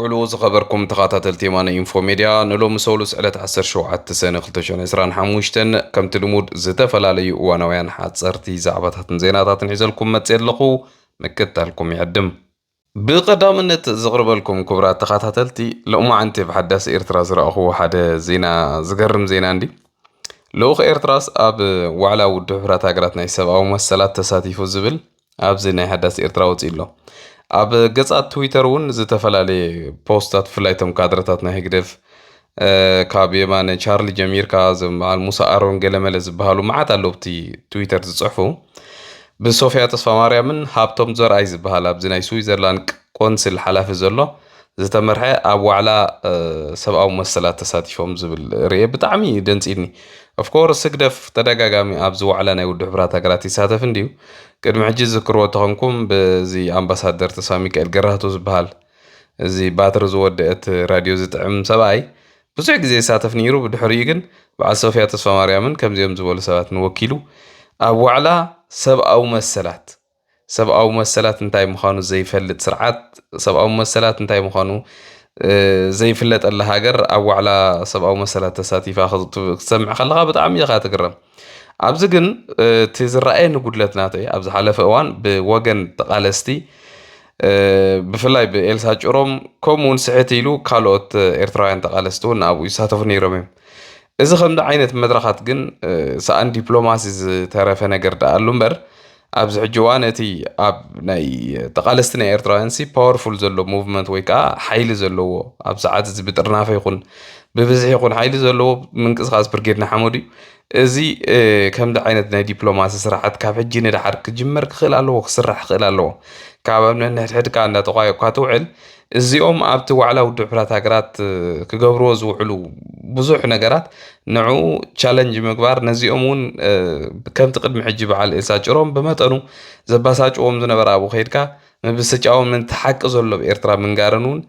علو زخبركم تخاطات تيمانا انفو ميديا نلو مسولوس على 17 سنة 2025 كم تلمود زتفلالي وانويان حاصرتي زعباتات زيناتات حيزلكم متصلقو مكتالكم يعدم بقدامنت زغربلكم كبرات تخاطاتلتي لو ما انت بحداث ايرترا زرأخو حدا زينا زغرم زينا عندي لو ايرتراس اب وعلى ود حرات هاجراتنا يسبعو مسلات تساتيفو زبل اب زينا حداث ايرترا وصيلو ኣብ ገጻት ትዊተር እውን ዝተፈላለየ ፖስታት ብፍላይቶም ካድረታት ናይ ህግደፍ ካብ የማነ ቻርሊ ጀሚርካ ዝበሃል ሙሳ ኣሮን ገለመለ ዝበሃሉ መዓት ኣለዉ ብቲ ትዊተር ዝፅሕፉ ብሶፊያ ተስፋ ማርያምን ሃብቶም ዘርኣይ ዝበሃል ኣብዚ ናይ ስዊዘርላንድ ቆንስል ሓላፊ ዘሎ ዝተመርሐ ኣብ ዋዕላ ሰብኣዊ መሰላት ተሳቲፎም ዝብል ርአ ብጣዕሚ ደንፂድኒ ኦፍኮርስ ስግደፍ ተደጋጋሚ ኣብዚ ዋዕላ ናይ ውድብ ሕብራት ሃገራት ይሳተፍ እንድዩ ቅድሚ ሕጂ ዝዝክርዎ ተኾንኩም በዚ ኣምባሳደር ተስፋ ሚካኤል ገራህቶ ዝበሃል እዚ ባትሪ ዝወድአት ራድዮ ዝጥዕም ሰብኣይ ብዙሕ ግዜ ይሳተፍ ነይሩ ብድሕሪኡ ግን በዓል ሶፊያ ተስፋ ማርያምን ከምዚኦም ዝበሉ ሰባት ንወኪሉ ኣብ ዋዕላ ሰብኣዊ መሰላት እንታይ ምዃኑ ዘይፈልጥ ስርዓት ሰብኣዊ መሰላት እንታይ ምዃኑ ዘይፍለጠላ ሃገር ኣብ ዋዕላ ሰብኣዊ መሰላት ተሳቲፋ ክትሰምዕ ከለኻ ብጣዕሚ ኢኻ ትግረም ኣብዚ ግን እቲ ዝረኣየኒ ጉድለት ናተይ ኣብ ዝሓለፈ እዋን ብወገን ተቓለስቲ ብፍላይ ብኤልሳ ጭሮም ከምኡውን ስሕት ኢሉ ካልኦት ኤርትራውያን ተቓለስቲ እውን ኣብኡ ይሳተፉ ነይሮም እዮም እዚ ከምዚ ዓይነት መድረኻት ግን ሰኣን ዲፕሎማሲ ዝተረፈ ነገር ዳ ኣሉ እምበር ኣብዚ ሕጂ እዋን እቲ ኣብ ናይ ተቓለስቲ ናይ ኤርትራውያን ሲ ፓወርፉል ዘሎ ሙቭመንት ወይ ከዓ ሓይሊ ዘለዎ ኣብ ሰዓት እዚ ብጥርናፈ ይኹን ብብዝሒ ይኹን ሓይሊ ዘለዎ ምንቅስቓስ ብርጌድና ሓመዱ እዩ እዚ ከምዚ ዓይነት ናይ ዲፕሎማሲ ስራሓት ካብ ሕጂ ንድሓር ክጅመር ክኽእል ኣለዎ ክስራሕ ክኽእል ኣለዎ ካብ ኣብ ንሕድሕድካ እንዳተቋየቕካ ትውዕል እዚኦም ኣብቲ ዋዕላ ውድብ ሕብራት ሃገራት ክገብርዎ ዝውዕሉ ብዙሕ ነገራት ንዑ ቻለንጅ ምግባር ነዚኦም እውን ከምቲ ቅድሚ ሕጂ በዓል ኤልሳ ጭሮም ብመጠኑ ዘባሳጭዎም ዝነበረ ኣብኡ ከይድካ ምብስጫዎም ምንቲ ሓቂ ዘሎ ብኤርትራ ምንጋርን እውን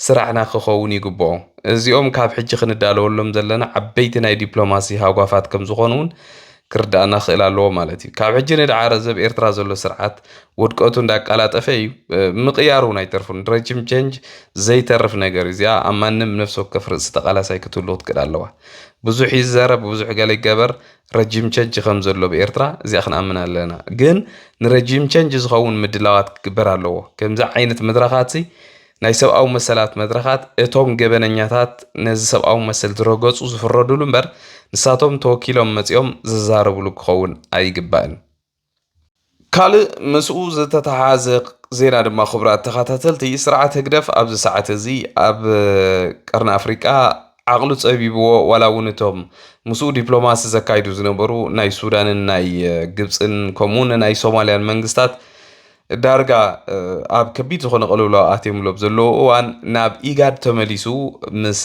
ስራሕና ክኸውን ይግብኦ እዚኦም ካብ ሕጂ ክንዳለወሎም ዘለና ዓበይቲ ናይ ዲፕሎማሲ ሃጓፋት ከም ዝኾኑ እውን ክርዳእና ክእል ኣለዎ ማለት እዩ ካብ ሕጂ ንድዓረ ዘብ ኤርትራ ዘሎ ስርዓት ውድቀቱ እንዳቃላጠፈ እዩ ምቕያሩ ናይ ተርፉን ረጅም ቼንጅ ዘይተርፍ ነገር እዚኣ ኣብ ማንም ነፍሲ ወከፍ ርእሲ ተቃላሳይ ክትህሉ ትክእል ኣለዋ ብዙሕ ይዘረብ ብዙሕ ገለ ይገበር ረጅም ቼንጅ ከም ዘሎ ብኤርትራ እዚኣ ክንኣምን ኣለና ግን ንረጅም ቼንጅ ዝኸውን ምድላዋት ክግበር ኣለዎ ከምዚ ዓይነት መድረኻት ናይ ሰብኣዊ መሰላት መድረኻት እቶም ገበነኛታት ነዚ ሰብኣዊ መሰል ዝረገፁ ዝፍረዱሉ እምበር ንሳቶም ተወኪሎም መፂኦም ዝዛረብሉ ክኸውን ኣይግባእን ካልእ ምስኡ ዝተተሓዘ ዜና ድማ ክቡራት ተኸታተልቲ ስርዓት ህግደፍ ኣብዚ ሰዓት እዚ ኣብ ቀርኒ ኣፍሪቃ ዓቕሉ ፀቢብዎ ዋላ እውን እቶም ምስኡ ዲፕሎማሲ ዘካይዱ ዝነበሩ ናይ ሱዳንን ናይ ግብፅን ከምኡውን ናይ ሶማልያን መንግስታት ዳርጋ ኣብ ከቢድ ዝኾነ ቅልውላው ኣትየምሎም ዘለዎ እዋን ናብ ኢጋድ ተመሊሱ ምስ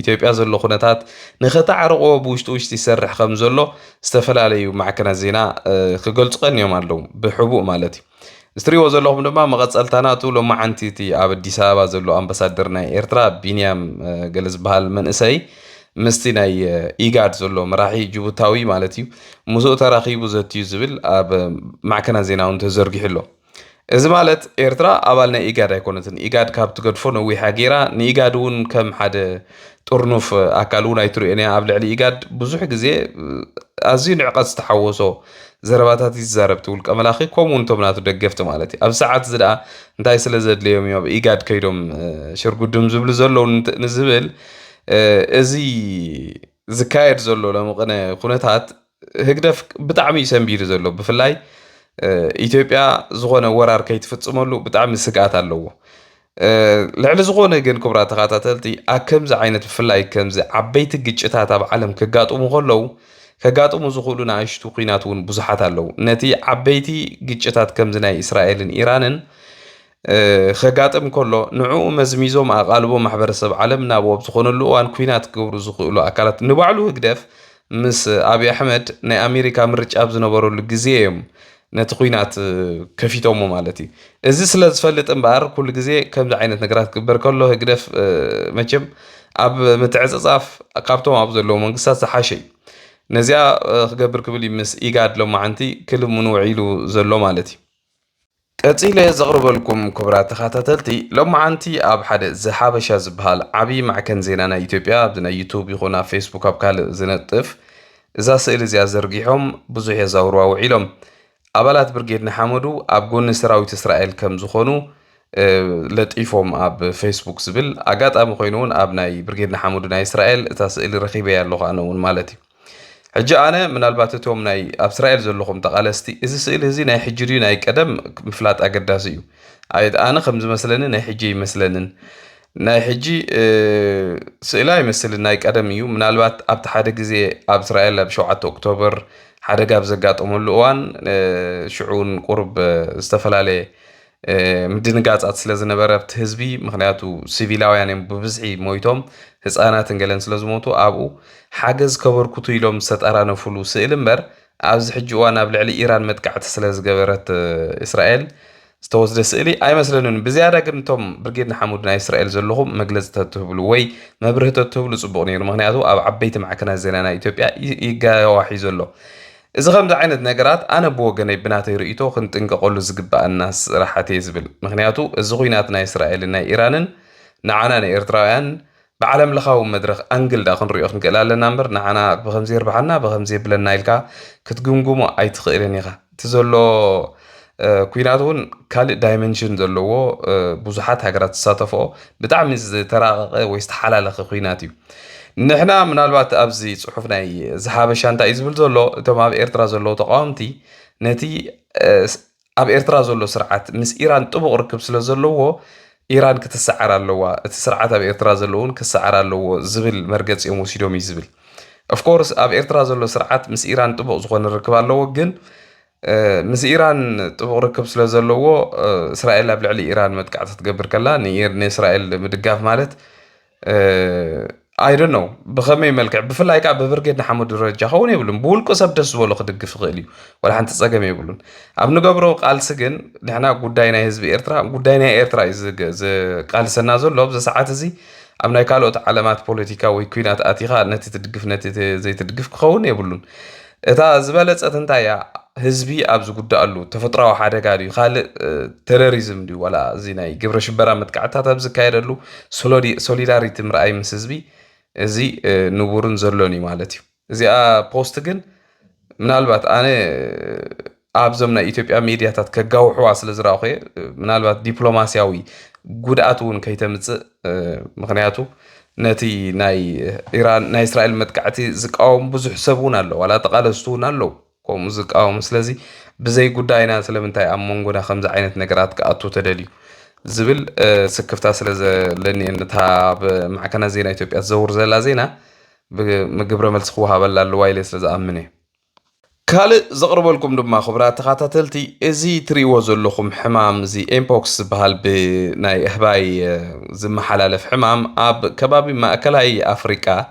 ኢትዮጵያ ዘሎ ኩነታት ንኸተዓርቆ ብውሽጢ ይሰርሕ ከም ዘሎ ዝተፈላለዩ ማዕከናት ዜና ክገልጹ ቀኒዮም ኣለዉ ብሕቡእ ማለት እዩ እስትሪዎ ዘለኹም ድማ መቐፀልታናቱ ሎማዓንቲ እቲ ኣብ ኣዲስ ኣበባ ዘሎ ኣምባሳደር ናይ ኤርትራ ቢንያም ገለ ዝበሃል መንእሰይ ምስቲ ናይ ኢጋድ ዘሎ መራሒ ጅቡታዊ ማለት እዩ ሙዙእ ተራኺቡ ዘትዩ ዝብል ኣብ ማዕከናት ዜና እውን ተዘርጊሑ ኣሎ እዚ ማለት ኤርትራ ኣባል ናይ ኢጋድ ኣይኮነትን ኢጋድ ካብ ትገድፎ ነዊሓ ጌራ ንኢጋድ እውን ከም ሓደ ጥርኑፍ ኣካል እውን ኣይትሪእዮን ኣብ ልዕሊ ኢጋድ ብዙሕ ግዜ ኣዝዩ ንዕቐት ዝተሓወሶ ዘረባታት ይዛረብ ትብል ቀመላኺ ከምኡ እንቶም ናቱ ደገፍቲ ማለት እዩ ኣብ ሰዓት እዚ ደኣ እንታይ ስለ ዘድልዮም እዮም ኢጋድ ከይዶም ሽርጉድም ዝብሉ ዘለዉ ንዝብል እዚ ዝካየድ ዘሎ ለመቐነ ኩነታት ህግደፍ ብጣዕሚ እዩ ሰንቢዱ ዘሎ ብፍላይ ኢትዮጵያ ዝኾነ ወራር ከይትፍጽመሉ ብጣዕሚ ስጋኣት ኣለዎ ልዕሊ ዝኾነ ግን ክቡራት ተኸታተልቲ ኣብ ከምዚ ዓይነት ብፍላይ ከምዚ ዓበይቲ ግጭታት ኣብ ዓለም ክጋጥሙ ከለዉ ከጋጥሙ ዝኽእሉ ንኣሽቱ ኩናት እውን ብዙሓት ኣለዉ ነቲ ዓበይቲ ግጭታት ከምዚ ናይ እስራኤልን ኢራንን ከጋጥም ከሎ ንዕኡ መዝሚዞም ኣቓልቦ ማሕበረሰብ ዓለም ናብኦም ዝኾነሉ እዋን ኩናት ክገብሩ ዝኽእሉ ኣካላት ንባዕሉ ህግደፍ ምስ ኣብዪ ኣሕመድ ናይ ኣሜሪካ ምርጫ ኣብ ዝነበረሉ ግዜ እዮም ነቲ ኩናት ከፊቶሞ ማለት እዩ እዚ ስለ ዝፈልጥ እምበር ኩሉ ግዜ ከምዚ ዓይነት ነገራት ክግበር ከሎ ህግደፍ መቸም ኣብ ምትዕፅፃፍ ካብቶም ኣብ ዘለዎ መንግስታት ዝሓሸ እዩ ነዚኣ ክገብር ክብል ምስ ኢጋድ ሎማዓንቲ ክልሙን ውዒሉ ዘሎ ማለት እዩ قصيلة زغربلكم كبرات تخاتلتي لما عنتي أب حد زحابشة زبهال عبي مع كان زينانا يوتيوبيا بدنا يوتيوب يخونا فيسبوك أب كال زنطف إذا سئل زي زرقيهم بزح يزوروا وعيلهم أبلات برجيدنا حمدو أب جون سراوي إسرائيل كم زخونو لطيفهم أب فيسبوك زبل أجات أب خوينون أبناي برجيدنا حمدو نا إسرائيل تسئل رخيبة يالله أنا مالتي حجي أنا من الباتتهم ناي أبسرائيل زلهم تقالستي إذا سئل هزي ناي حجري ناي قدم مفلات أقداسيو عيد أنا خمس مثلاً ناي حجي مثلاً ناي حجي سئلاي مثل ناي قدم يو من البات أبت حدا زي أبسرائيل بشوعة أكتوبر حدا جاب زقات أمولوان شعون قرب استفل عليه مدينغات أتصل نبرت هزبي مخنياتو سيفيلاو يعني ببزعي مويتهم ህፃናት እንገለን ስለዝሞቱ ኣብኡ ሓገዝ ከበርክቱ ኢሎም ዝተጠራነ ፍሉ ስእሊ እምበር ኣብዚ ሕጂ እዋን ኣብ ልዕሊ ኢራን መጥቃዕቲ ስለ ዝገበረት እስራኤል ዝተወስደ ስእሊ ኣይመስለንን ብዝያዳ ግን እቶም ብርጌድ ንሓሙድ ናይ እስራኤል ዘለኹም መግለፂታት ትህብሉ ወይ መብርህታት ትህብሉ ፅቡቅ ነይሩ ምክንያቱ ኣብ ዓበይቲ ማዕከናት ዜና ናይ ኢትዮጵያ ይጋዋሒ ዘሎ እዚ ከምዚ ዓይነት ነገራት ኣነ ብወገነይ ብናተይ ርእቶ ክንጥንቀቐሉ ዝግባአና ስራሕቲ ዝብል ምክንያቱ እዚ ኩናት ናይ እስራኤልን ናይ ኢራንን ንዓና ናይ ኤርትራውያን بعلم لخاو مدرخ أنجل داخل ريوخ نقل على نمبر نحنا بخمزير بحنا بخمزير بلنا إلكا كتقوموا أي تخيرنيها تزولو كويناتون كال دايمنشن زولو بوزحات هجرات ساتفو بتعمل ترى ويستحال على كويناتيو نحنا من الوقت أبزي صحفنا زحاب شانتا إزبل زولو تما بإرترا زولو تقامتي نتي أب إرترا زولو سرعات مس إيران تبغى ركب سلا زولو إيران كتسعر اللوا تسرعت أب إرتراز اللون كسعر اللوا زبل مرجع يوم وسيدومي زبل. of course أب إرتراز اللوا سرعت مس إيران تبغى زخون الركب اللوا جن مس إيران تبغى ركب سلاز اللوا إسرائيل قبل على إيران ما تقعد تقبر كلا نير إسرائيل مدقاف مالت I don't know بخمي ملك بفلا يكعب بفرقة نحمد الرجال هون يقولون بقول كسب دس ولا خدق في غلي ولا حنت تساقم يقولون أبنو قبرو قال سجن نحنا قدينا هزب إيرترا قدينا إيرترا إز قال سنازل لوب ساعات زي أبنا يقالوا علامات بوليتيكا ويكوينات آتيها نتي تدقف نتي زي تدقف خون يقولون إذا زبالت أتنتايا هزبي أبز قد قالوا تفتروا حدا قالوا خال تيروريزم دي ولا زيناي قبر شبرا متقعتها تبز كايرلو سوليداريتي مرأي من هزبي زي نبورن زرلوني مالتي زي بوست جن من البات أنا أبزمنا إثيوبيا ميديا تتكجوا حواس الزراقي من البات دبلوماسياوي قدأتون كي تمت مغنياتو نتي ناي إيران ناي إسرائيل متقعتي زكاهم بزح سبونا له ولا تقالستونا له كم زكاهم سلزي بزي قداينا سلمنتاي أمونغونا خمسة عينت نقرات كأتو تدليو زبل سكفتا سلز لاني انتها معكنا زينة إثيوبيا تزور زلا زينة بمقبرة ملسخوها بلا الوايلة سلز أمني كالي زغربو لكم دما خبرات تخاتاتلتي ازي تريو زلوكم حمام زي امبوكس بهال بناي اهباي زي محلالف حمام اب كبابي ما اكلاي افريكا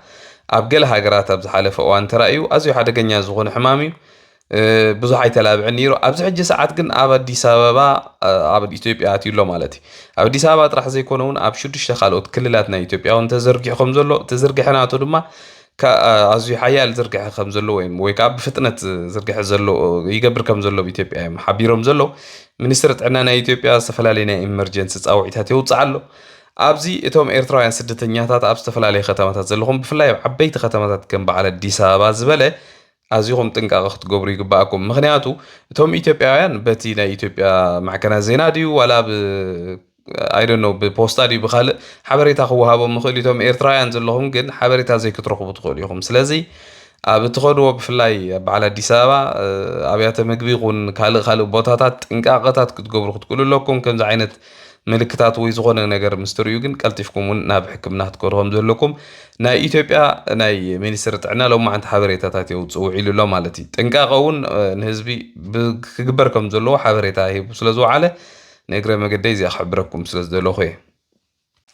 اب قل هاقرات ابز حالف اوان ترأيو ازيو حدا قنيا زغون حمامي ብዙ አይተላብዕ ነይሩ ኣብዚ ሕጂ ሰዓት ግን ኣብ ኣዲስ ኣበባ ኣብ ኢትዮጵያ ኣትዩሎ ማለት እዩ ኣብ ኣዲስ ኣበባ ጥራሕ ዘይኮነውን ኣብ ሽዱሽተ ካልኦት ክልላት ናይ ኢትዮጵያ እውን ተዘርጊሑ ከም ዘሎ ተዘርጊሕናቱ ድማ ኣዝዩ ሓያል ዝርግሐ ከም ዘሎ ወይ ከዓ ብፍጥነት ዝርግሐ ዘሎ ይገብር ከም ዘሎ ብኢትዮጵያ እዮም ሓቢሮም ዘሎ ሚኒስትሪ ጥዕና ናይ ኢትዮጵያ ዝተፈላለዩ ናይ ኢመርጀንሲ ፃውዒታት የውፅእ ኣሎ ኣብዚ እቶም ኤርትራውያን ስደተኛታት ኣብ ዝተፈላለዩ ከተማታት ዘለኹም ብፍላይ ኣብ ዓበይቲ ከተማታት ከም በዓል ኣዲስ ኣበባ ዝበለ أزيهم تنقاقت قبري قباكم مغنياتو توم إثيوبياويان بتي نا إثيوبيا معكنا زينا ديو ولا I don't know ببوستا ديو بخالق حبريتا خوها بمخولي توم إيرترايان زلهم جن حبريتا زي كتروخو بتخوليهم سلازي بتخولوا بفلاي بعلى ديسابا أبيات مقبيقون خالق بوتاتات تنقاقتات كتقبرو تقولوا لكم كم زعينت ملكتات ويزغون نجار مستريو جن كالتفكم ناب حكمنا تكرهم ذلكم نا إثيوبيا نا مينستر تعنا لو ما عند حبريتات يوصوا علو لو مالتي تنقاقون نهزبي بكبركم ذلوا حبريتا هي بسلزوا على نجار مقديز أخبركم سلز ذلوا خي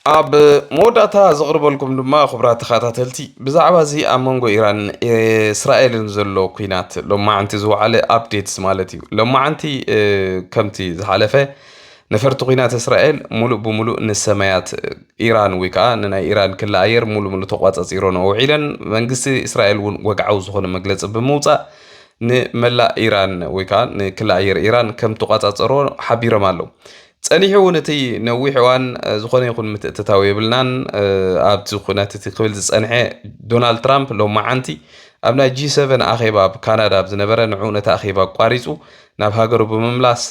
أب موداتا زغرب لكم لما خبرات خاتاتلتي بزعبا زي أمونغو إيران إسرائيل نزلوا كينات لو ما عندي زو على أبديتس مالتي لو ما عندي كمتي زحلفه نفرت قينات إسرائيل ملو بملو إن السمايات إيران ويكا إن إيران كل عير ملو تقوات إيران وعيلا منقص إسرائيل وقعوا زخون مجلس بموتى نملا إيران ويكان كل أير إيران كم تقاطع رو حبيرة مالو ጸኒሑ ነቲ ነዊሕ እዋን ዝኾነ ይኹን ምትእትታው የብልናን ኣብቲ ኩነት እቲ ክብል ዝጸንሐ ዶናልድ ትራምፕ ሎማዓንቲ ኣብ ናይ G7 ኣኼባ ኣብ ካናዳ ዝነበረ ንዑ ነቲ ኣኼባ ኣቋሪፁ ናብ ሃገሩ ብምምላስ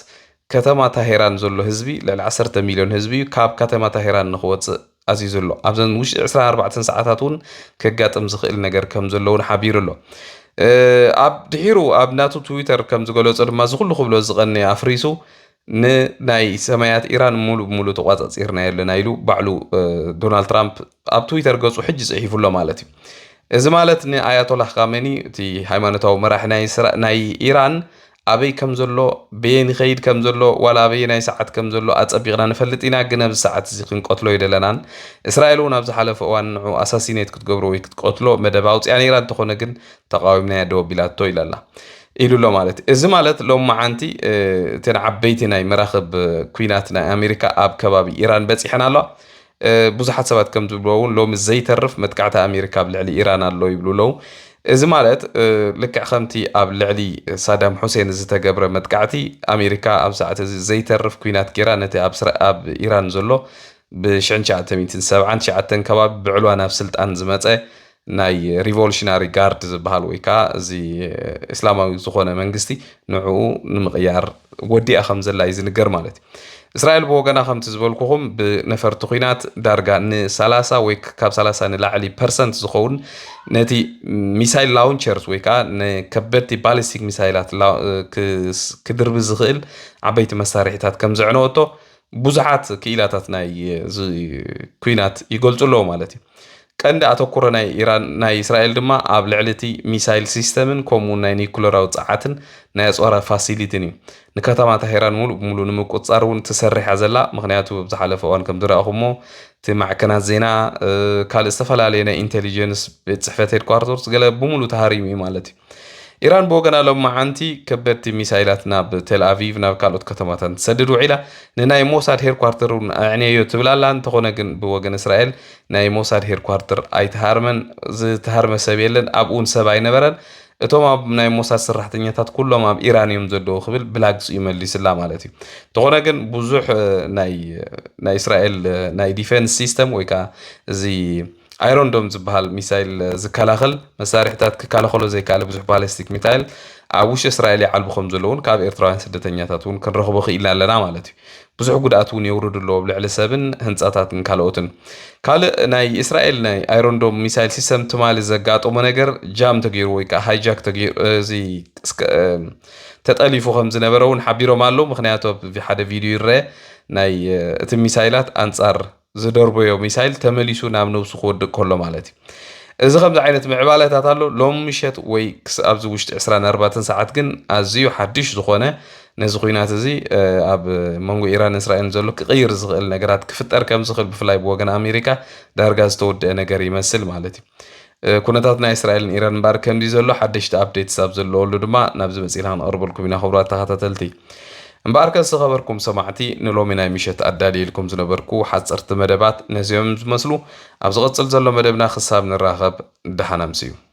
ከተማ ታሄራን ዘሎ ህዝቢ ልዕሊ 10 ሚልዮን ህዝቢ ካብ ከተማ ታሄራን ንኽወፅእ ኣዚዙ ኣሎ ኣብዘን ውሽጢ 24 ሰዓታት እውን ከጋጥም ዝኽእል ነገር ከም ዘሎ እውን ሓቢሩ ኣሎ ኣብ ድሒሩ ኣብ ናቱ ትዊተር ከም ዝገለጾ ድማ ዝኩሉ ክብሎ ዝቐንየ ኣፍሪሱ ንናይ ሰማያት ኢራን ሙሉ ተቋጻጺርና የለና ኢሉ ባዕሉ ዶናልድ ትራምፕ ኣብ ትዊተር ገጹ ሕጂ ጽሒፉሎ ማለት እዩ እዚ ማለት ንኣያቶላህ ካሜኒ እቲ ሃይማኖታዊ መራሒ ናይ ኢራን ኣበይ ከም ዘሎ በየን ይኸይድ ከም ዘሎ ዋላ ኣበይ ናይ ሰዓት ከም ዘሎ ኣጸቢቕና ንፈልጥ ኢና ግን ኣብዚ ሰዓት እዚ ክንቆትሎ ይደለናን እስራኤል እውን ኣብ ዝሓለፈ እዋን ንዑ ኣሳሲኔት ክትገብሮ ወይ ክትቆትሎ መደብ ኣውፅያ ነይራ እንተኾነ ግን ተቃዊምናያ ደወቢላቶ ኢላላ ኢሉሎ ማለት እዚ ማለት ሎማዓንቲ እተን ዓበይቲ ናይ መራኸብ ኩናት ናይ ኣሜሪካ ኣብ ከባቢ ኢራን በፂሐን ኣሎ ብዙሓት ሰባት ከም ዝብልዎ እውን ሎሚ ዘይተርፍ መጥቃዕቲ ኣሜሪካ ኣብ ልዕሊ ኢራን ኣሎ ይብሉሎ እዚ ማለት ልክዕ ከምቲ ኣብ ልዕሊ ሳዳም ሁሴን ዝተገብረ መጥቃዕቲ ኣሜሪካ ኣብ ሰዓት እዚ ዘይተርፍ ኩናት ጌራ ነቲ ኣብ ኢራን ዘሎ ብ1979 ከባቢ ብዕልዋ ናብ ስልጣን ዝመፀ ናይ ሪቮሉሽናሪ ጋርድ ዝበሃል ወይ ከዓ እዚ እስላማዊ ዝኾነ መንግስቲ ንዕኡ ንምቕያር ወዲኣ ከም ዘላ እዩ ዝንገር ማለት እዩ እስራኤል ብወገና ከምቲ ዝበልኩኹም ብነፈርቲ ኩናት ዳርጋ ን30 ወይ ካብ 30 ንላዕሊ ፐርሰንት ዝኸውን ነቲ ሚሳይል ላውንቸርስ ወይ ከዓ ንከበድቲ ባሊስቲክ ሚሳይላት ክድርቢ ዝኽእል ዓበይቲ መሳርሒታት ከም ዘዕነወቶ ብዙሓት ክኢላታት ናይ ኩናት ይገልጹሎ ማለት እዩ ቀንዲ ኣተኩሮ ናይ ኢራን ናይ እስራኤል ድማ ኣብ ልዕሊቲ ሚሳይል ሲስተምን ከምኡ ናይ ኒኩለራዊ ጸዓትን ናይ ኣጽዋራ ፋሲሊቲን እዩ ንከተማ ታሄራን ሙሉ ንምቁጻር እውን ትሰርሕ ዘላ ምክንያቱ ብዝሓለፈ እዋን ከም ዝረኣኹሞ እቲ ማዕከናት ዜና ካልእ ዝተፈላለየ ናይ ኢንቴሊጀንስ ቤት ጽሕፈት ሄድኳርተርስ ገለ ብሙሉ ተሃሪሙ እዩ ማለት እዩ ኢራን ብወገና ሎማዓንቲ ከበድቲ ሚሳይላት ናብ ቴል ኣቪቭ ናብ ካልኦት ከተማታት ትሰድድ ውዒላ ንናይ ሞሳድ ሄድኳርተር ኣዕንየዮ ትብላላ እንተኾነ ግን ብወገን እስራኤል ናይ ሞሳድ ሄድኳርተር ኣይተሃርመን ዝተሃርመ ሰብ የለን ኣብኡን ሰብ ኣይነበረን እቶም ኣብ ናይ ሞሳድ ሰራሕተኛታት ኩሎም ኣብ ኢራን እዮም ዘለዉ ክብል ብላግፁ ይመሊስላ ማለት እዩ እንተኾነ ግን ብዙሕ ናይ እስራኤል ናይ ዲፌንስ ሲስተም ወይ ከዓ እዚ አይሮን ዶም ዝበሃል ሚሳይል ዝከላኸል መሳርሒታት ክከላኸሎ ዘይካለ ብዙሕ ባሊስቲክ ሚሳይል ኣብ ውሽጢ እስራኤል ይዓልቡ ከም ዘለውን ካብ ኤርትራውያን ስደተኛታት እውን ክንረኽቦ ክኢልና ኣለና ማለት እዩ ብዙሕ ጉድኣት እውን የውርድሎ ብልዕሊ ሰብን ህንፃታትን ካልኦትን ካልእ ናይ እስራኤል ናይ አይሮን ዶም ሚሳይል ሲስተም ትማሊ ዘጋጠሞ ነገር ጃም ተገይሩ ወይ ከዓ ሃይጃክ ተገይሩ እዚ ተጠሊፉ ከም ዝነበረ እውን ሓቢሮም ኣለዉ ምክንያቱ ሓደ ቪድዮ ይረአ ናይ እቲ ሚሳይላት ኣንጻር ዝደርበዮ ሚሳይል ተመሊሱ ናብ ነብሱ ክወድቅ ከሎ ማለት እዩ እዚ ከምዚ ዓይነት ምዕባለታት ኣሎ ሎም ምሸት ወይ ኣብዚ ውሽጢ 24 ሰዓት ግን ኣዝዩ ሓድሽ ዝኾነ ነዚ ኩናት እዚ ኣብ መንጎ ኢራን እስራኤል ዘሎ ክቕይር ዝኽእል ነገራት ክፍጠር ከም ዝኽእል ብፍላይ ብወገን ኣሜሪካ ዳርጋ ዝተወድአ ነገር ይመስል ማለት እዩ ኩነታት ናይ እስራኤልን ኢራን እምበር ከምዚ ዘሎ ሓደሽቲ ኣፕዴትስ ኣብ ዘለወሉ ድማ ናብዚ መፂና ክንቐርበልኩም ኢና ክቡራት ተኸታተልቲ እምበር ከስ خبركم سمعتي نلومي ناي مشت أدالي لكم زنبركو حصرت مدبات نزيوم زمسلو أبزغت زلزلو مدبنا خصاب نراغب دحنا مسيو